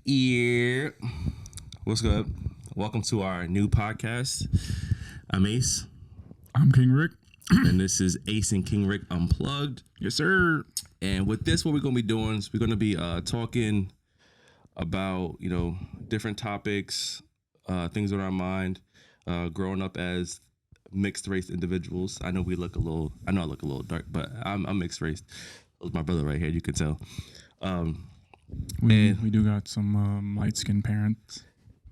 Yeah. What's good? Welcome to our new podcast. I'm Ace. I'm KingRick. And this is Ace and KingRick Unplugged. Yes, sir. And with this, what we're going to be doing is we're going to be talking about, different topics, things on our mind, growing up as mixed race individuals. I know I look a little dark, but I'm mixed race. My brother right here, you can tell. We do got some light skinned parents.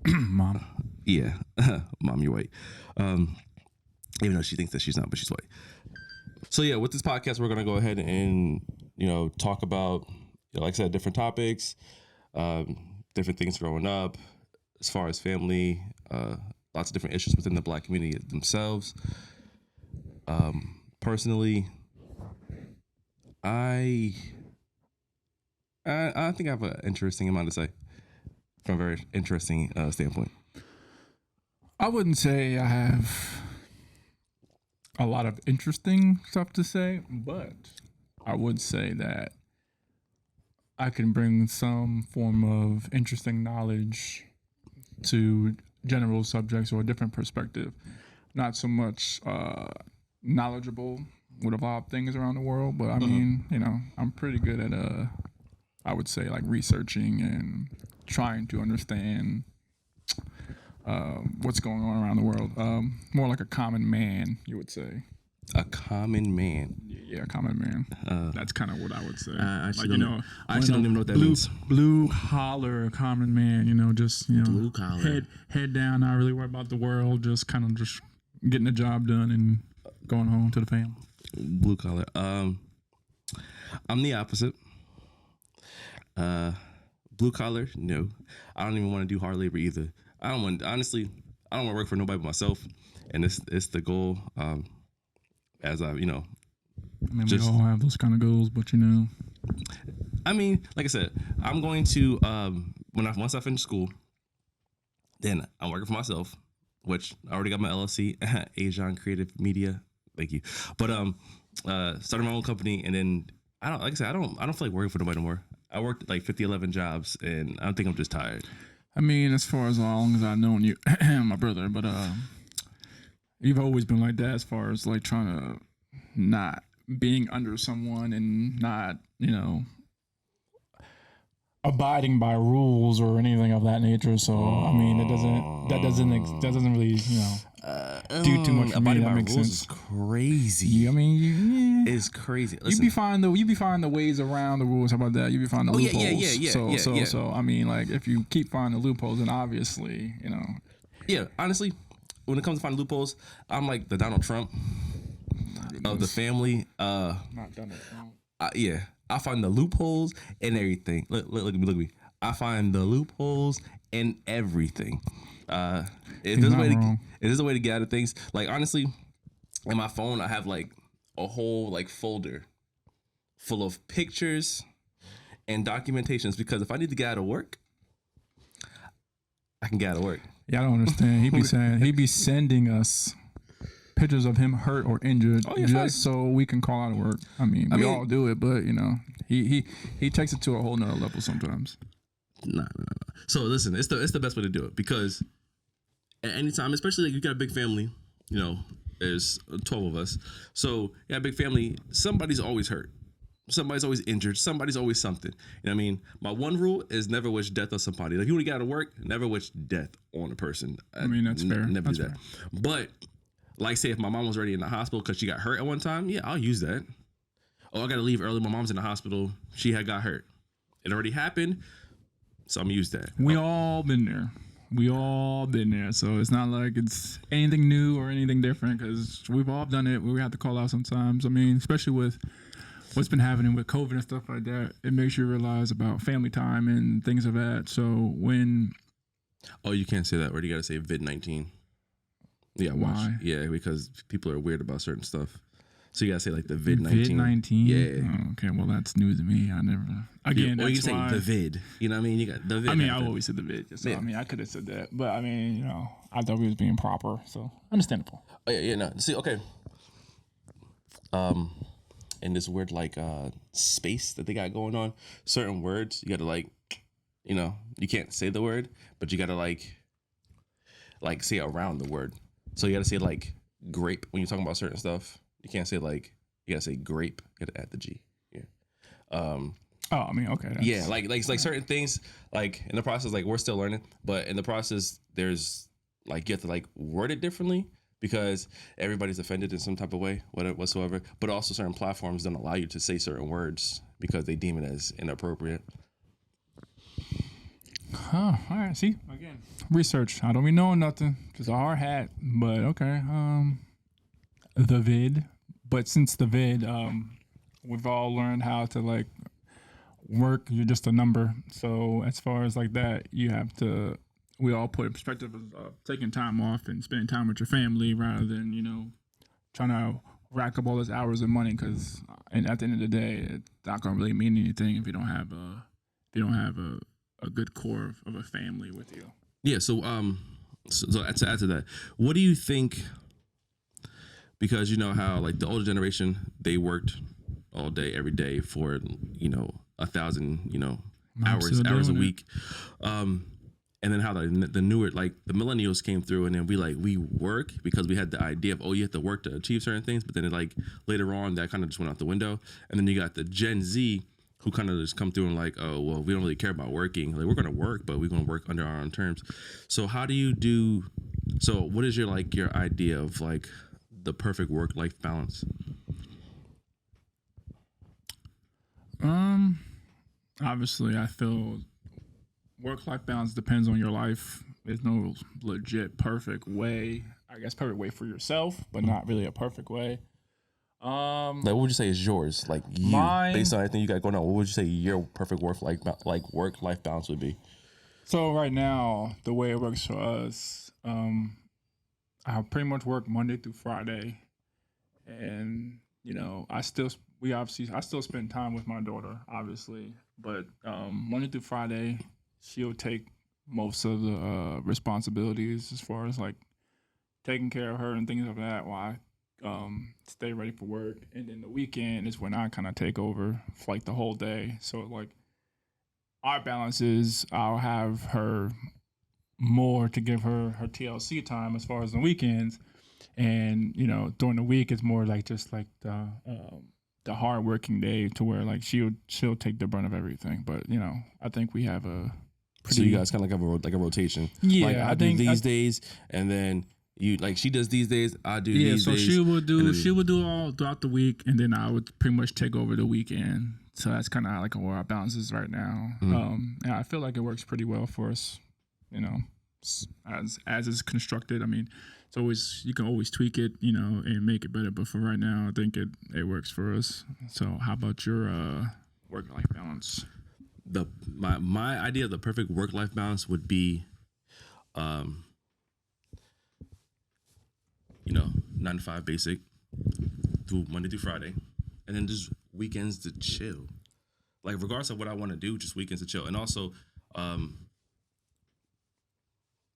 Mom. Yeah. Mom, you're white. Even though she thinks that she's not, but she's white. So yeah, with this podcast, we're gonna go ahead and talk about, like I said, different topics, different things growing up, as far as family, lots of different issues within the Black community themselves. Personally, I think I have an interesting amount to say from a very interesting standpoint. I wouldn't say I have a lot of interesting stuff to say, but I would say that I can bring some form of interesting knowledge to general subjects or a different perspective. Not so much knowledgeable with a lot of things around the world, but I mean, I'm pretty good at I would say like researching and trying to understand what's going on around the world. More like a common man, you would say. A common man. Yeah, a common man. That's kind of what I would say. I actually don't even know what that means. Blue collar common man. Blue collar. Head down, not really worried about the world. Just getting the job done and going home to the family. Blue collar. I'm the opposite. Blue collar, no. I don't even want to do hard labor either. I don't want to work for nobody but myself, and it's the goal. As I, we all have those kind of goals, but I mean, like I said, I'm going to once I finish school, then I'm working for myself, which I already got my LLC, Asian Creative Media. Thank you. But starting my own company, and then I don't feel like working for nobody anymore. I worked like 11 jobs, and I think I'm just tired. I mean, as far as long as I've known you, my brother, but you've always been like that as far as like trying to not being under someone and not, abiding by rules or anything of that nature. So I mean, that doesn't really, do too much for me. That makes sense. Is crazy. I mean, it's crazy. Listen, you be finding the ways around the rules. How about that? You be finding the loopholes. So I mean, like if you keep finding the loopholes, then obviously, Yeah, honestly, when it comes to finding loopholes, I'm like the Donald Trump of the family. Not Donald Trump. Yeah, I find the loopholes and everything. Look at me. I find the loopholes in everything. There's a way to get out of things. Like honestly, in my phone, I have like a whole like folder full of pictures and documentations because if I need to get out of work, I can get out of work. Yeah, I don't understand. He be sending us pictures of him hurt or injured so we can call out of work. I mean, we all do it, but he takes it to a whole nother level sometimes. No. So listen, it's the best way to do it because at any time, especially like you got a big family, there's 12 of us. So you got a big family, somebody's always hurt. Somebody's always injured. Somebody's always something. You know what I mean? My one rule is never wish death on somebody. Like you want to get out of work, never wish death on a person. I mean, that's fair. Never that's do that. Fair. But like say if my mom was already in the hospital because she got hurt at one time, yeah, I'll use that. Oh, I got to leave early. My mom's in the hospital. She had got hurt. It already happened. So I'm going to use that. We all been there. So it's not like it's anything new or anything different because we've all done it. We have to call out sometimes. I mean, especially with what's been happening with COVID and stuff like that, it makes you realize about family time and things of that. So when... Oh, you can't say that word. You got to say vid-19. Yeah, watch. Why? Yeah, because people are weird about certain stuff. So you got to say like the vid-19. Vid-19? Yeah. Oh, okay, well, that's news to me. I never... Again, or you that's say why... the vid. You know what I mean? You got the vid. I mean, I always said the vid. So, yeah. I mean, I could have said that. But, I mean, I thought we was being proper. So, understandable. Oh, yeah, no. See, okay. In this weird, like, space that they got going on, certain words, you got to, like, you can't say the word, but you gotta like say around the word. So you gotta say like grape when you're talking about certain stuff. You can't say like you gotta say grape. You gotta add the G. Yeah. Oh, I mean, okay. Yeah, like certain things, like in the process, like we're still learning, but in the process, there's like you have to like word it differently because everybody's offended in some type of way, whatsoever. But also, certain platforms don't allow you to say certain words because they deem it as inappropriate. Huh. All right. See, again, research. I don't be knowing nothing. Just a hard hat. But okay. The vid. But since the vid, we've all learned how to like work. You're just a number. So as far as like that, you have to. We all put in perspective of taking time off and spending time with your family rather than trying to rack up all those hours of money because and at the end of the day, it's not gonna really mean anything if you don't have a good core of a family with you. Yeah. So to add to that, what do you think? Because you know how like the older generation, they worked all day, every day for 1,000 hours a week, and then how the newer like the millennials came through, and then we work because we had the idea of you have to work to achieve certain things, but then like later on that kind of just went out the window, and then you got the Gen Z who kind of just come through and like, oh well, we don't really care about working, like we're gonna work, but we're gonna work under our own terms. So how do you do? So what is your idea of like the perfect work-life balance? Obviously, I feel work-life balance depends on your life. There's no legit perfect way. I guess perfect way for yourself, but not really a perfect way. Like, what would you say is yours? Like you, Mine, based on everything you got going on, what would you say your perfect work-life balance would be? so right now, the way it works for us, I pretty much work Monday through Friday, and I still spend time with my daughter, obviously, but Monday through Friday, she'll take most of the responsibilities as far as like taking care of her and things like that while I stay ready for work. And then the weekend is when I kind of take over for like the whole day. So like our balance is I'll have her more to give her TLC time as far as the weekends. And during the week it's more like just like the hard working day to where like she'll take the brunt of everything. But I think we have a pretty. So you guys kind of have a rotation. Yeah, like I do these days, and then you like she does these days. I do these days. So she would do all throughout the week, and then I would pretty much take over the weekend. So that's kind of like where our balance is right now. And I feel like it works pretty well for us. As it's constructed. I mean, it's always you can always tweak it, and make it better. But for right now, I think it works for us. So how about your work-life balance? My idea of the perfect work-life balance would be 9 to 5 basic through Monday through Friday, and then just weekends to chill. Like regardless of what I want to do, just weekends to chill. And also,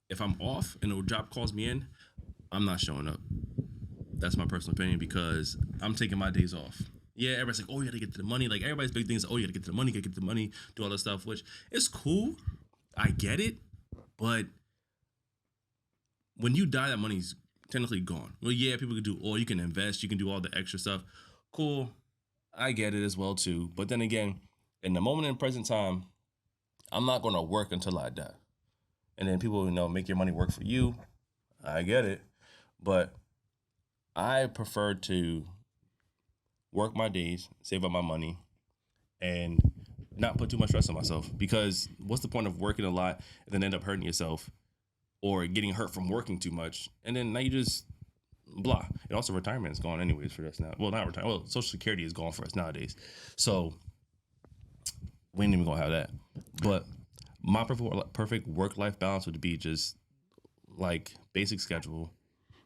if I'm off and a job calls me in, I'm not showing up. That's my personal opinion because I'm taking my days off. Yeah, everybody's like, oh, you gotta get to the money. Like everybody's big thing is, oh, you gotta get to the money, do all that stuff, which is cool. I get it, but when you die, that money's technically gone. Well, yeah, people can do you can invest, you can do all the extra stuff. Cool. I get it as well too. But then again, in the moment in present time, I'm not gonna work until I die. And then people, make your money work for you. I get it. But I prefer to work my days, save up my money, and not put too much stress on myself. Because what's the point of working a lot and then end up hurting yourself or getting hurt from working too much? And then now you just blah. And also retirement is gone anyways for us now. Well, not retirement. Well, Social Security is gone for us nowadays. So we ain't even gonna have that. But my perfect work-life balance would be just like basic schedule,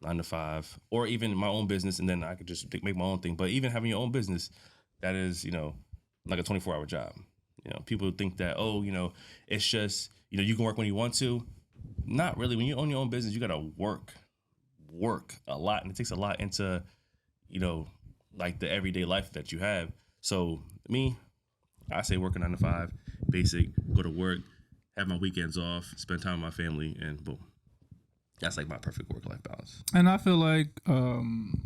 9 to 5, or even my own business, and then I could just make my own thing. But even having your own business, that is, like a 24-hour job. People think that, it's just, you can work when you want to. Not really. When you own your own business, you gotta work a lot, and it takes a lot into, like the everyday life that you have. So me, I say working 9 to 5, basic, go to work, have my weekends off, spend time with my family, and boom. That's like my perfect work-life balance. And I feel like the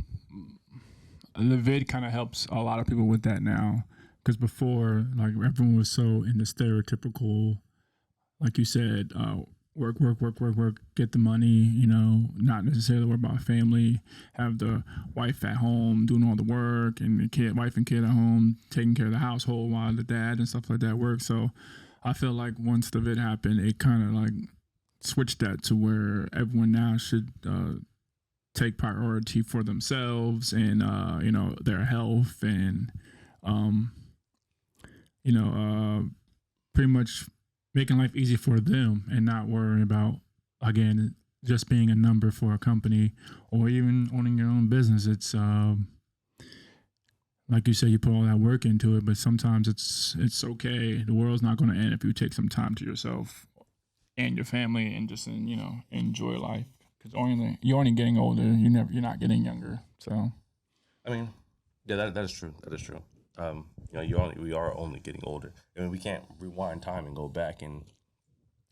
vid kind of helps a lot of people with that now. Because before, like, everyone was so in the stereotypical, like you said, work, get the money, you know, not necessarily worry about family, have the wife at home doing all the work, and the wife and kid at home taking care of the household while the dad and stuff like that work. So I feel like once the vid happened, it kind of like switched that to where everyone now should take priority for themselves and, you know, their health and, you know, pretty much making life easy for them and not worrying about, again, just being a number for a company or even owning your own business. It's like you said, you put all that work into it, but sometimes it's okay. The world's not going to end if you take some time to yourself and your family and just, you know, enjoy life. Because you're only getting older. You're not getting younger. So, I mean, yeah, that is true. That is true. You know, we are only getting older. I mean, we can't rewind time and go back and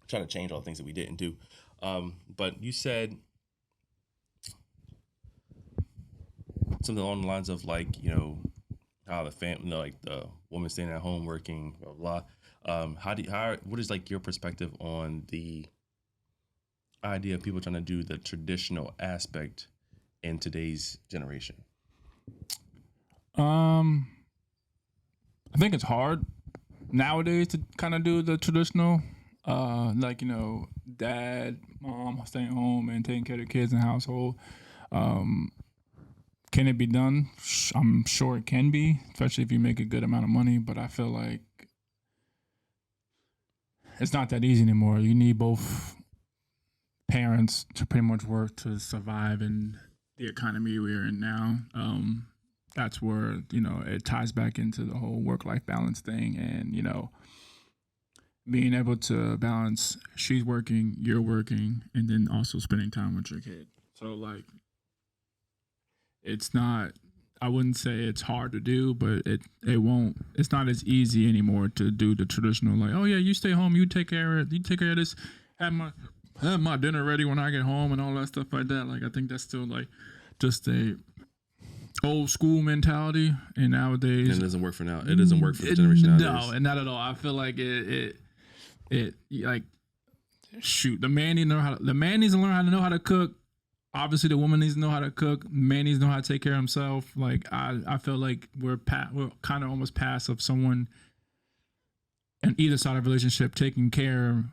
try to change all the things that we didn't do. But you said something along the lines of, like, you know, how the family, you know, like the woman staying at home working, blah blah. What is like your perspective on the idea of people trying to do the traditional aspect in today's generation? I think it's hard nowadays to kind of do the traditional, like, you know, dad, mom staying home and taking care of the kids in the household. Can it be done? I'm sure it can be, especially if you make a good amount of money. But I feel like it's not that easy anymore. You need both parents to pretty much work to survive in the economy we're in now. That's where, you know, it ties back into the whole work-life balance thing and, you know, being able to balance she's working, you're working, and then also spending time with your kid. So, like, it's not, I wouldn't say it's hard to do, but it's not as easy anymore to do the traditional, like, oh yeah, you stay home, you take care of this, have my dinner ready when I get home and all that stuff like that. Like, I think that's still like just a old school mentality, and nowadays it doesn't work for now. It doesn't work for the generation nowadays. No, and not at all. I feel like it like, shoot, the man needs to learn how to know how to cook. Obviously, the woman needs to know how to cook. The man needs to know how to take care of himself. Like, I feel like we're kind of almost past of someone on either side of a relationship taking care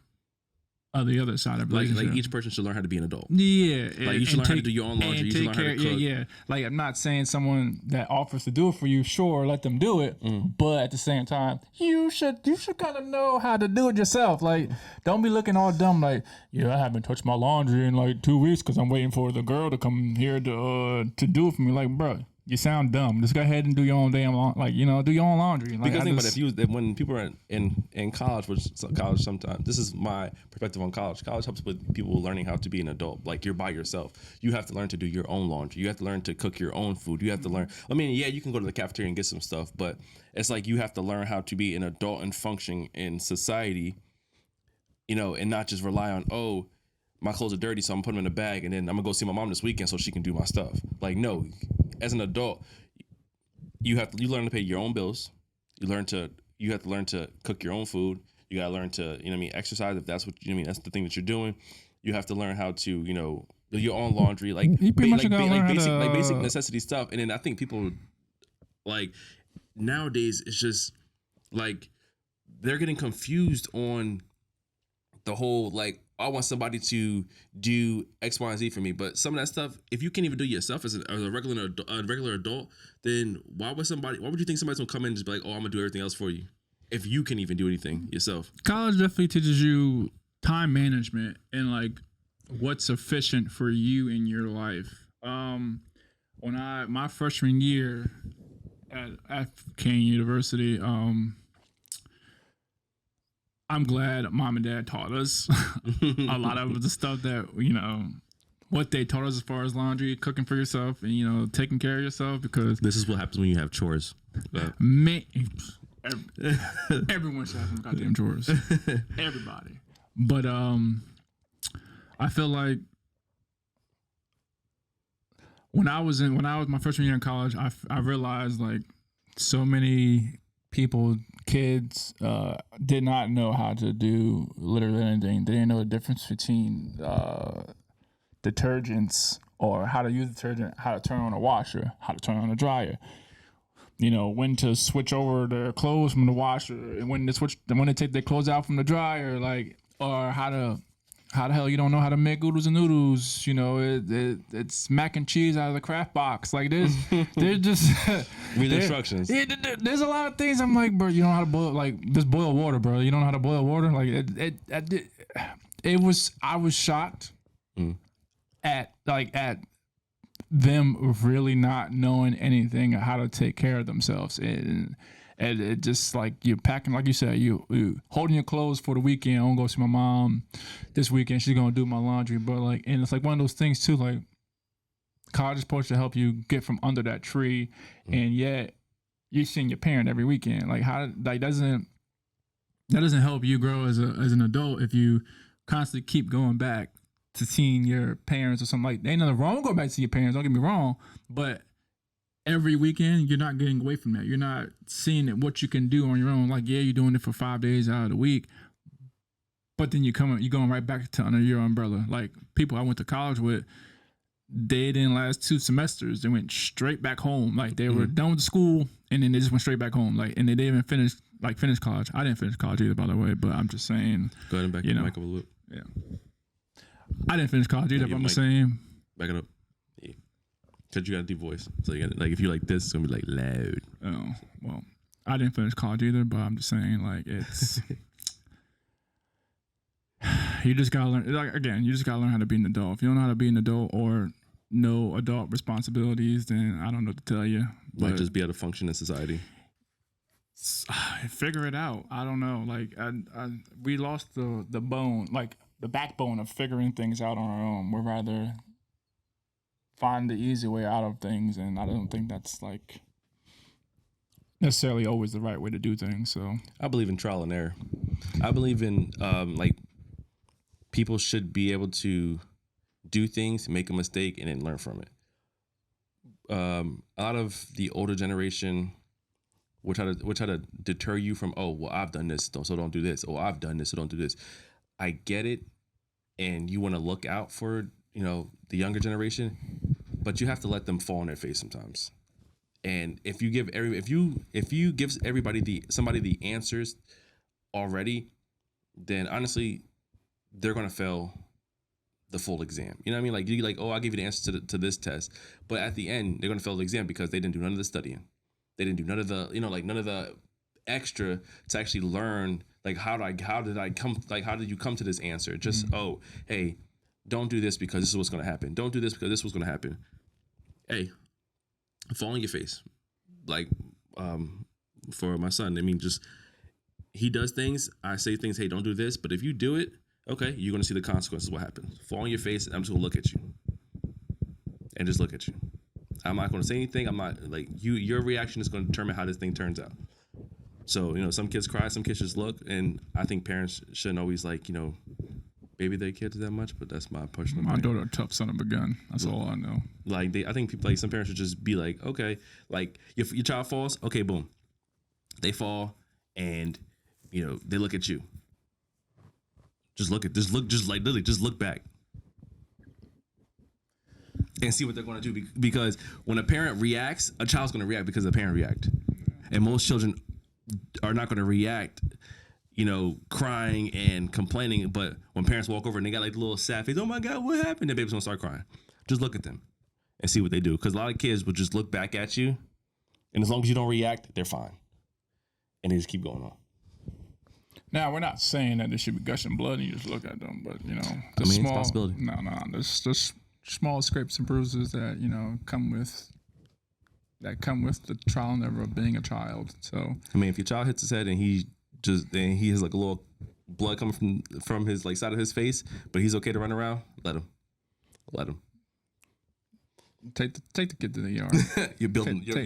of the other side of a relationship. Like each person should learn how to be an adult. Yeah. Like, you should learn how to do your own laundry. You should learn how to cook. Yeah. Like, I'm not saying someone that offers to do it for you, sure, let them do it. But at the same time, you should kind of know how to do it yourself. Like, don't be looking all dumb like, yeah, I haven't touched my laundry in like 2 weeks because I'm waiting for the girl to come here to do it for me. Like, bro, you sound dumb. Just go ahead and do your own damn do your own laundry. Like, because when people are in college, college sometimes, this is my perspective on college. College helps with people learning how to be an adult. Like, you're by yourself. You have to learn to do your own laundry. You have to learn to cook your own food. You have to learn. I mean, yeah, you can go to the cafeteria and get some stuff, but it's like you have to learn how to be an adult and function in society, you know, and not just rely on, oh, my clothes are dirty, so I'm putting them in a bag, and then I'm gonna go see my mom this weekend so she can do my stuff. Like, no. As an adult, you learn to pay your own bills. You have to learn to cook your own food. You gotta learn to, you know what I mean, exercise if that's what you know what I mean, that's the thing that you're doing. You have to learn how to, you know, do your own laundry, like basic necessity stuff. And then I think people, like, nowadays it's just like they're getting confused on the whole, like, I want somebody to do X, Y, and Z for me. But some of that stuff, if you can't even do yourself as a regular adult, then why would you think somebody's gonna come in and just be like, oh, I'm gonna do everything else for you, if you can even do anything yourself? College definitely teaches you time management and, like, what's efficient for you in your life. When my freshman year at King University, I'm glad mom and dad taught us a lot of the stuff that, you know, what they taught us as far as laundry, cooking for yourself, and, you know, taking care of yourself, because this is what happens when you have chores. Everyone should have some goddamn chores. Everybody. But I feel like when I was my freshman year in college, I realized like so many people, kids, did not know how to do literally anything. They didn't know the difference between detergents or how to use detergent, how to turn on a washer, how to turn on a dryer. You know, when to switch over their clothes from the washer and when to take their clothes out from the dryer, like, or how the hell you don't know how to make oodles and noodles? You know, it's mac and cheese out of the Kraft box. Like there's just read the instructions. There's a lot of things. I'm like, bro, you don't know how to boil, like just boil water, bro. You don't know how to boil water. Like I was shocked at them really not knowing anything how to take care of themselves, and it just like you're packing, like you said, you holding your clothes for the weekend. I'm gonna go see my mom this weekend. She's gonna do my laundry, but like, and it's like one of those things too. Like college is supposed to help you get from under that tree, and yet you're seeing your parent every weekend. Like how like that doesn't help you grow as an adult if you constantly keep going back to seeing your parents or something. Like, ain't nothing wrong with going back to see your parents, don't get me wrong, but every weekend you're not getting away from that. You're not seeing what you can do on your own. Like, yeah, you're doing it for 5 days out of the week, but then you're going right back to under your umbrella. Like people I went to college with, they didn't last 2 semesters. They went straight back home. Like they were done with school and then they just went straight back home. Like, and they didn't even finish college. I didn't finish college either, by the way, but I'm just saying. Go ahead and back your mic up a little. Yeah. I didn't finish college either, but I'm the same. Back it up. Yeah. Because you got a deep voice. So you got, like, if you like this, it's going to be like loud. Oh, well, I didn't finish college either, but I'm just saying, like, it's. You just got to learn. Like, again, you just got to learn how to be an adult. If you don't know how to be an adult or know adult responsibilities, then I don't know what to tell you. Like, just be able to function in society. Figure it out. I don't know. Like, we lost the bone, like, the backbone of figuring things out on our own. We'd rather find the easy way out of things, and I don't think that's like necessarily always the right way to do things. So I believe in trial and error. I believe in like people should be able to do things, make a mistake, and then learn from it. A lot of the older generation will try to deter you from, oh, well, I've done this, so don't do this. Oh, I've done this, so don't do this. I get it, and you want to look out for, you know, the younger generation, but you have to let them fall on their face sometimes. And if you give somebody the answers already, then honestly, they're gonna fail the full exam. You know what I mean? Like you oh, I'll give you the answer to this test, but at the end, they're gonna fail the exam because they didn't do none of the studying. They didn't do none of the, you know, like none of the extra to actually learn. Like how did you come to this answer? Just oh, hey, don't do this because this is what's gonna happen. Don't do this because this was gonna happen. Hey, fall on your face. Like for my son, I mean, just he does things. I say things. Hey, don't do this. But if you do it, okay, you're gonna see the consequences of what happens. Fall on your face. I'm just gonna look at you and just look at you. I'm not gonna say anything. I'm not like you. Your reaction is gonna determine how this thing turns out. So, you know, some kids cry, some kids just look, and I think parents shouldn't always, like, you know, baby their kids that much, but that's my personal opinion. My daughter, a tough son of a gun. That's all I know. Like, I think people, like, some parents should just be like, okay, like, your child falls, okay, boom. They fall, and, you know, they look at you. Just look back. And see what they're going to do, because when a parent reacts, a child's going to react because the parent react. And most children are not going to react, you know, crying and complaining. But when parents walk over and they got like the little sad face, oh my God, what happened? The baby's going to start crying. Just look at them and see what they do. Because a lot of kids will just look back at you. And as long as you don't react, they're fine. And they just keep going on. Now, we're not saying that there should be gushing blood and you just look at them. But, you know, it's a possibility. No, there's just small scrapes and bruises that, you know, come with the trial and error of being a child. So I mean, if your child hits his head and he has like a little blood coming from his like side of his face, but he's okay to run around, let him. Take the kid to the yard. You're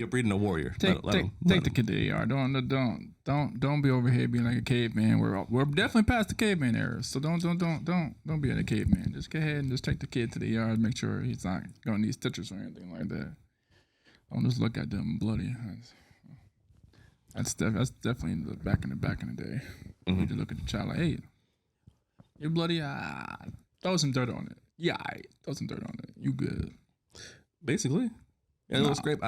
breeding a warrior. Take the kid to the yard. Don't be over here being like a caveman. We're definitely past the caveman era. So don't be a caveman. Just go ahead and just take the kid to the yard. Make sure he's not gonna need stitches or anything like that. Don't just look at them bloody. That's definitely the back in the day. You need to look at the child like, hey, you're bloody. Throw some dirt on it. Yeah, throw some dirt on it. You good? Basically, yeah, it was scrape.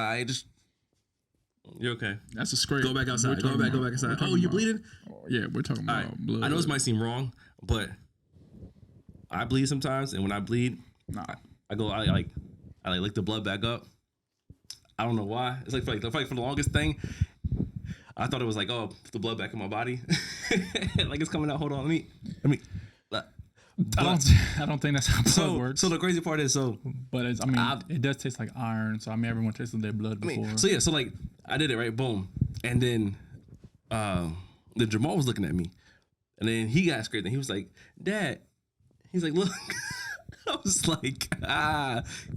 You're okay. That's a scrape. Go back outside. Go back outside. Oh, you bleeding? Yeah, we're talking about blood. I know this might seem wrong, but I bleed sometimes, and when I bleed, I lick the blood back up. I don't know why. It's like for the longest thing, I thought it was like, oh, the blood back in my body, like it's coming out. Hold on, let me. I don't think that's how blood works. So the crazy part is but it does taste like iron. So everyone tasted their blood before. So like I did it right, boom, and then Jamal was looking at me, and then he got scared. And he was like, "Dad," he's like, "Look," I was like,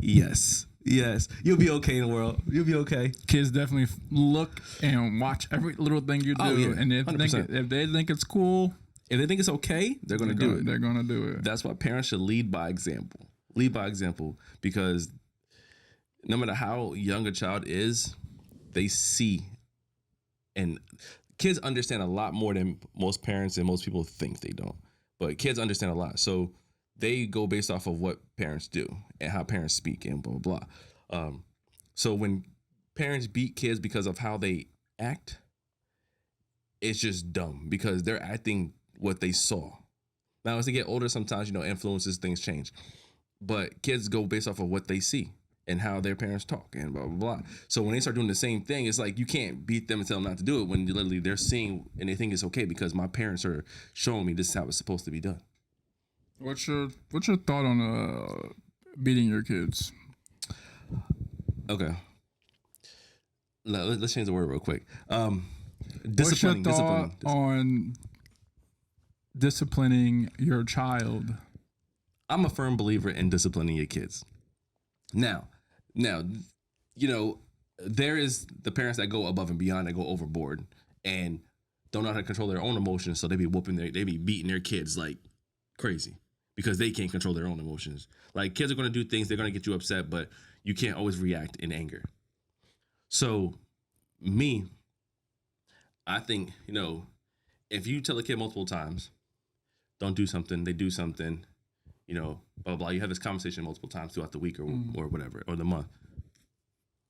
yes, you'll be okay in the world. You'll be okay. Kids definitely look and watch every little thing you do, and if they think it's cool. If they think it's okay, they're going to do it. They're going to do it. That's why parents should lead by example. Lead by example, because no matter how young a child is, they see, and kids understand a lot more than most parents and most people think they don't. But kids understand a lot. So they go based off of what parents do and how parents speak and blah, blah, blah. So when parents beat kids because of how they act, it's just dumb because they're acting what they saw. Now, as they get older, sometimes, influences, things change. But kids go based off of what they see and how their parents talk and blah, blah, blah. So when they start doing the same thing, it's like you can't beat them and tell them not to do it when literally they're seeing and they think it's okay because my parents are showing me this is how it's supposed to be done. What's your thought on beating your kids? Okay. Let's change the word real quick. What's your thought on disciplining your child? I'm a firm believer in disciplining your kids. Now, there is the parents that go above and beyond, that go overboard and don't know how to control their own emotions, so they be beating their kids like crazy because they can't control their own emotions. Like, kids are going to do things, they're going to get you upset, but you can't always react in anger. So, I think, if you tell a kid multiple times, don't do something, they do something, blah, blah, blah. You have this conversation multiple times throughout the week or whatever, or the month.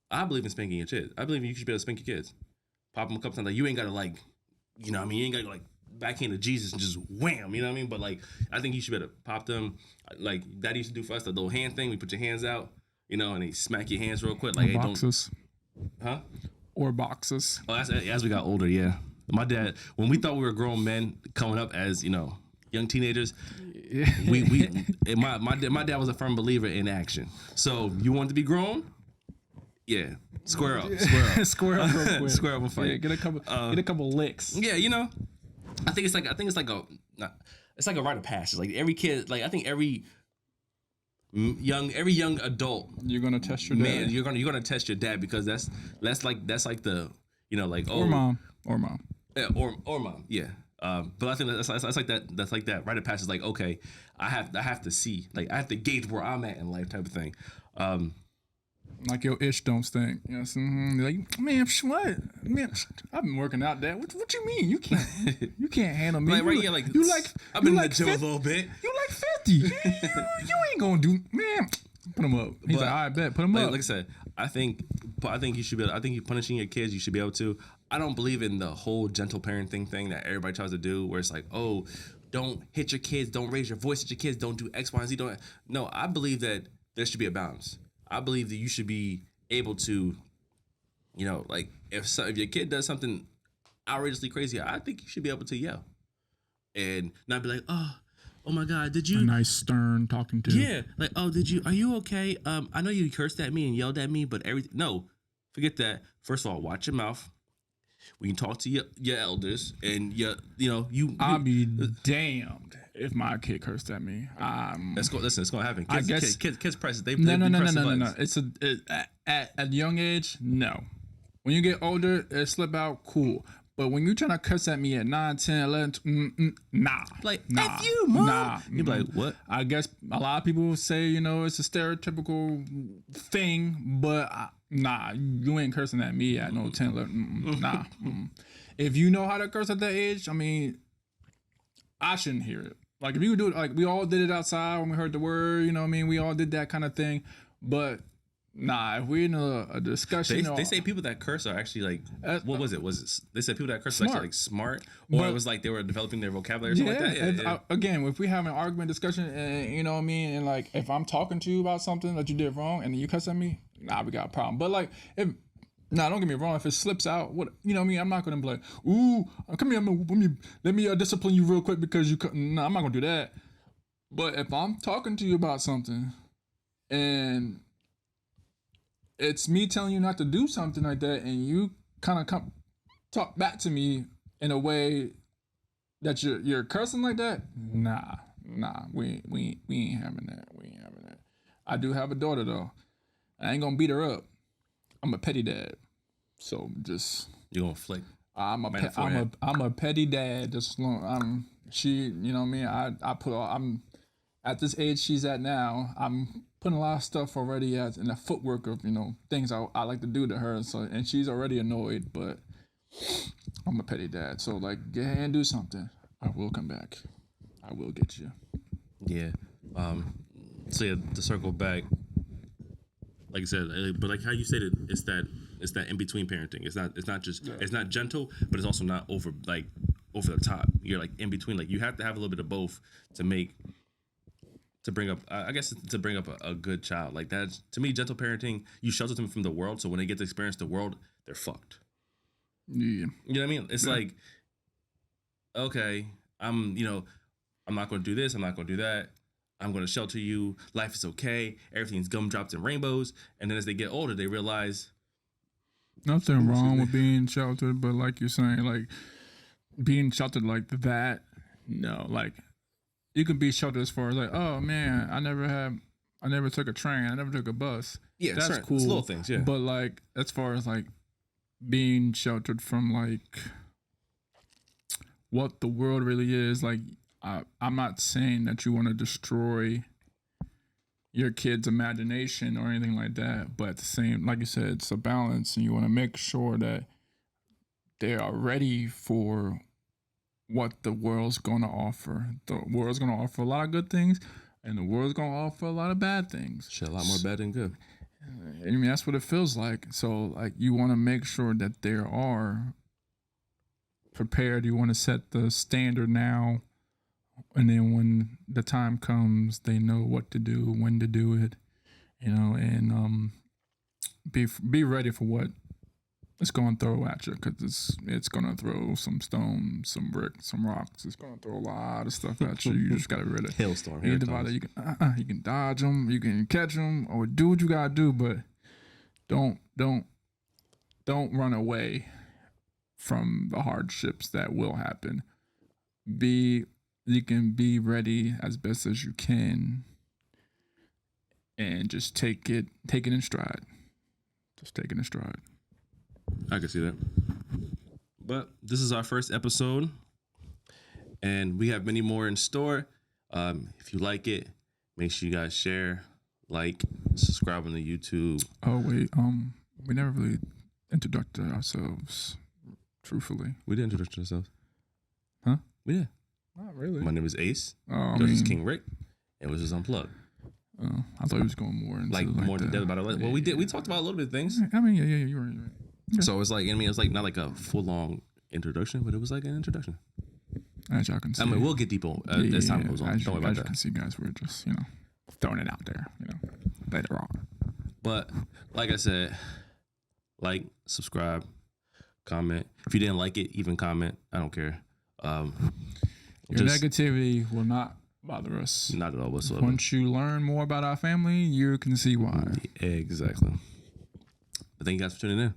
I believe in spanking your kids. I believe you should be able to spank your kids. Pop them a couple times. Like, you ain't got to you ain't got to backhand to Jesus and just wham, you know what I mean? But I think you should be able to pop them. Like Daddy used to do for us, the little hand thing. We put your hands out, and they smack your hands real quick. Like, or boxes. Huh? Or boxes. Oh, as we got older, yeah. My dad, when we thought we were grown men coming up as, young teenagers, my dad was a firm believer in action. So you want to be grown? Yeah, square up. Square up real quick. Square up and fight. Yeah, get a couple licks. Yeah, I think it's like a rite of passage. Like every kid, I think every young adult, you're gonna test your dad. Man, you're gonna test your dad because that's like the or mom. Yeah, or mom. Yeah. But I think that's like that. That's like that rite of passage. Like, okay, I have to see. Like, I have to gauge where I'm at in life, type of thing. Like your ish don't stink. Yes. Mm-hmm. Like, man, what? Man, I've been working out, Dad. What you mean? You can't handle me. I've been in the gym a little bit. You like 50. you ain't gonna do, man. Put him up. He's like, all right, bet. Put him up. Like I said, I think you should be able, I think you punishing your kids, you should be able to. I don't believe in the whole gentle parenting thing that everybody tries to do, where it's like, oh, don't hit your kids, don't raise your voice at your kids, don't do X, Y, and Z. No, I believe that there should be a balance. I believe that you should be able to, if your kid does something outrageously crazy, I think you should be able to yell and not be like, oh my God, did you? A nice stern talking to. Yeah, like, oh, are you okay? I know you cursed at me and yelled at me, but no, forget that. First of all, watch your mouth. We can talk to your elders and you. I'll be damned if my kid cursed at me. Listen, it's gonna happen. I Kids, guess kids press it. They no. press the buttons. It's at a young age, no. When you get older, it slip out, cool. But when you trying to cuss at me at 9, 10, 11, nah. Like, nah, F you, mom. Nah. You be like, what? I guess a lot of people say, you know, it's a stereotypical thing, but nah, you ain't cursing at me at no 10, 11, nah. If you know how to curse at that age, I mean, I shouldn't hear it. Like, if you do it, like, we all did it outside when we heard the word, you know what I mean? We all did that kind of thing. But, nah, if we're in a discussion... They say people that curse are actually, like... what was it? They said people that curse are actually, like, smart? Or it was like they were developing their vocabulary or something like that? Yeah. Again, if we have an argument, discussion, and you know what I mean? And, like, if I'm talking to you about something that you did wrong and you cuss at me, nah, we got a problem. But, like, if... Nah, don't get me wrong. If it slips out, what you know what I mean? I'm not gonna be like, ooh, come here, let me discipline you real quick because you. Nah, I'm not gonna do that. But if I'm talking to you about something, and it's me telling you not to do something like that, and you kind of talk back to me in a way that you're cursing like that, nah, we ain't having that. We ain't having that. I do have a daughter though. I ain't gonna beat her up. I'm a petty dad, so just you're gonna flick. I'm a petty dad. Just you know what I mean. I'm at this age she's at now. I'm putting a lot of stuff already in the footwork of things I like to do to her. So and she's already annoyed, but I'm a petty dad. So like, get ahead and do something. I will come back. I will get you. Yeah. So yeah, to circle back. Like I said, but like how you said it, it's that in between parenting. It's not just it's not gentle, but it's also not over the top. You're like in between. Like you have to have a little bit of both to bring up a good child. Like that to me, gentle parenting. You shelter them from the world, so when they get to experience the world, they're fucked. Yeah, you know what I mean. It's like, okay, I'm not going to do this. I'm not going to do that. I'm going to shelter you. Life is okay. Everything's gumdrops and rainbows. And then as they get older, they realize... Nothing wrong with being sheltered, but like you're saying, like, being sheltered like that, no. Like, you can be sheltered as far as like, oh, man, I never took a train. I never took a bus. Yeah, that's cool. It's little things, yeah. But, like, as far as, like, being sheltered from, like, what the world really is, like, I'm not saying that you want to destroy your kid's imagination or anything like that, but at the same, like you said, it's a balance, and you want to make sure that they are ready for what the world's going to offer. The world's going to offer a lot of good things, and the world's going to offer a lot of bad things. Shit, a lot more bad than good. I mean, that's what it feels like. So, like, you want to make sure that they are prepared. You want to set the standard now. And then when the time comes, they know what to do, when to do it, and be ready for what it's going to throw at you, because it's going to throw some stones, some bricks, some rocks. It's going to throw a lot of stuff at you. You just got to be ready. Hailstorm. You can dodge them, you can catch them, or do what you got to do, but don't run away from the hardships that will happen. You can be ready as best as you can, and just take it in stride. Just take it in stride. I can see that. But this is our first episode, and we have many more in store. If you like it, make sure you guys share, like, subscribe on the YouTube. Oh wait, we never really introduced ourselves. Truthfully, we didn't introduce ourselves. Huh? We did. Not really. My name is Ace. This is KingRick, and this is Unplugged. I thought he was going more into more in depth about it. Well, we did. We talked about a little bit of things. I mean, yeah, you're right. Yeah. So it's like, it was like not like a full long introduction, but it was like an introduction. As y'all can see, we'll get deeper as time goes on. Don't worry about that. As you can see, guys, we're just throwing it out there, later on. But like I said, like, subscribe, comment. If you didn't like it, even comment. I don't care. Your negativity will not bother us. Not at all whatsoever. Once you learn more about our family, you can see why. Exactly. But thank you guys for tuning in.